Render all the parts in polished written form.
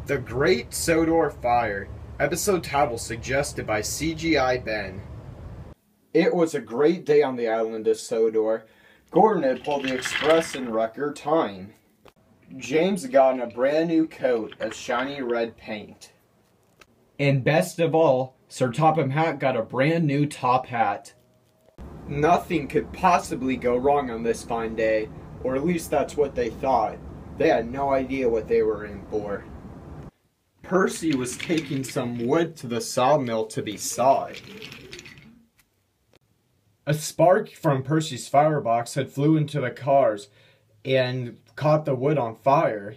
The Great Sodor Fire, episode title suggested by CGI Ben. It was a great day on the island of Sodor. Gordon had pulled the express in record time. James had gotten a brand new coat of shiny red paint. And best of all, Sir Topham Hatt got a brand new top hat. Nothing could possibly go wrong on this fine day, or at least that's what they thought. They had no idea what they were in for. Percy was taking some wood to the sawmill to be sawed. A spark from Percy's firebox had flew into the cars and caught the wood on fire.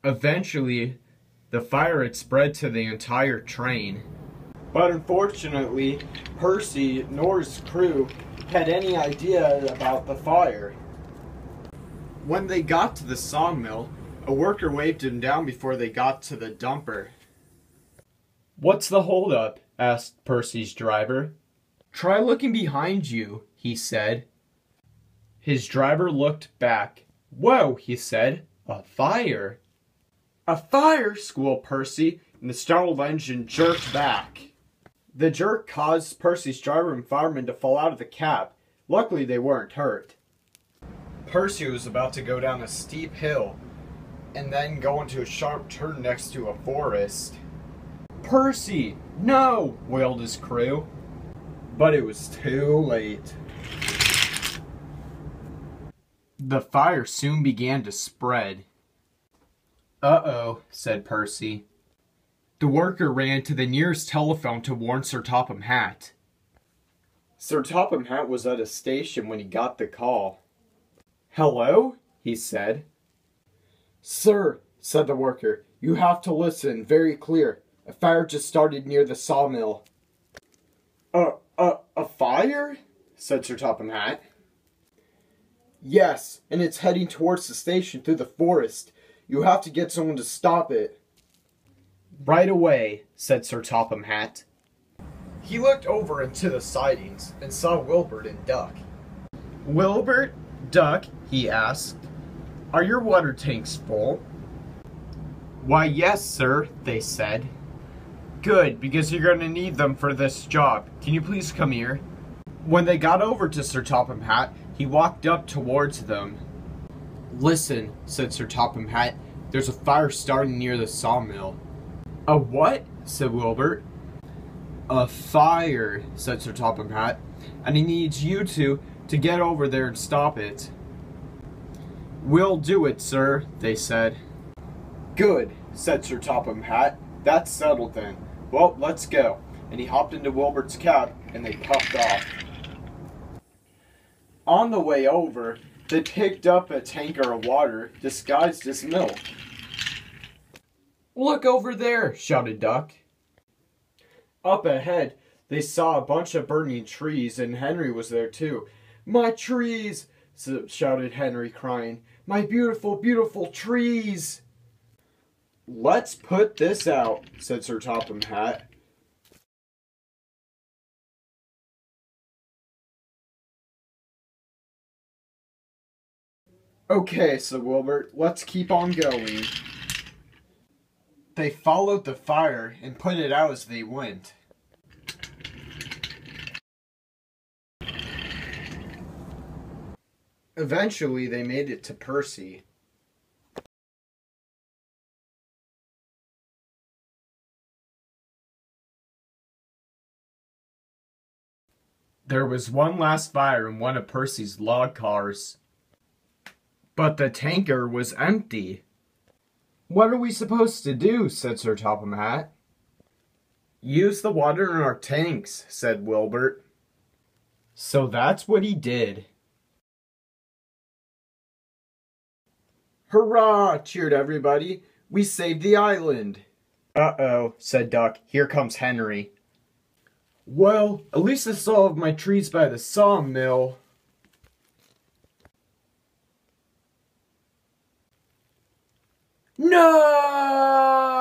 Eventually, the fire had spread to the entire train. But unfortunately, Percy nor his crew had any idea about the fire. When they got to the sawmill, a worker waved him down before they got to the dumper. "What's the holdup?" asked Percy's driver. "Try looking behind you," he said. His driver looked back. "Whoa," he said. "A fire." "A fire?" squealed Percy, and the startled engine jerked back. The jerk caused Percy's driver and fireman to fall out of the cab. Luckily, they weren't hurt. Percy was about to go down a steep hill and then go into a sharp turn next to a forest. "Percy, no!" wailed his crew. But it was too late. The fire soon began to spread. "Uh-oh," said Percy. The worker ran to the nearest telephone to warn Sir Topham Hatt. Sir Topham Hatt was at a station when he got the call. "Hello?" he said. "Sir," said the worker, "you have to listen very clear. A fire just started near the sawmill." A fire?" said Sir Topham Hatt. "Yes, and it's heading towards the station through the forest. You have to get someone to stop it." "Right away," said Sir Topham Hatt. He looked over into the sidings and saw Wilbert and Duck. "Wilbert, Duck," he asked, "are your water tanks full?" "Why, yes, sir," they said. "Good, because you're going to need them for this job. Can you please come here?" When they got over to Sir Topham Hatt, he walked up towards them. "Listen," said Sir Topham Hatt, "there's a fire starting near the sawmill." "A what?" said Wilbert. "A fire," said Sir Topham Hatt, "and he needs you two to get over there and stop it." "We'll do it, sir," they said. "Good," said Sir Topham Hatt. "That's settled then. Well, let's go." And he hopped into Wilbert's cab, and they puffed off. On the way over, they picked up a tanker of water disguised as milk. "Look over there," shouted Duck. Up ahead, they saw a bunch of burning trees, and Henry was there too. "My trees!" shouted Henry, crying. "My beautiful, beautiful trees!" "Let's put this out," said Sir Topham Hatt. "Okay," said Wilbert, "let's keep on going." They followed the fire and put it out as they went. Eventually, they made it to Percy. There was one last fire in one of Percy's log cars. But the tanker was empty. "What are we supposed to do?" said Sir Topham Hatt. "Use the water in our tanks," said Wilbert. So that's what he did. "Hurrah!" cheered everybody. "We saved the island." "Uh-oh," said Duck. "Here comes Henry." "Well, at least I saw my trees by the sawmill." No!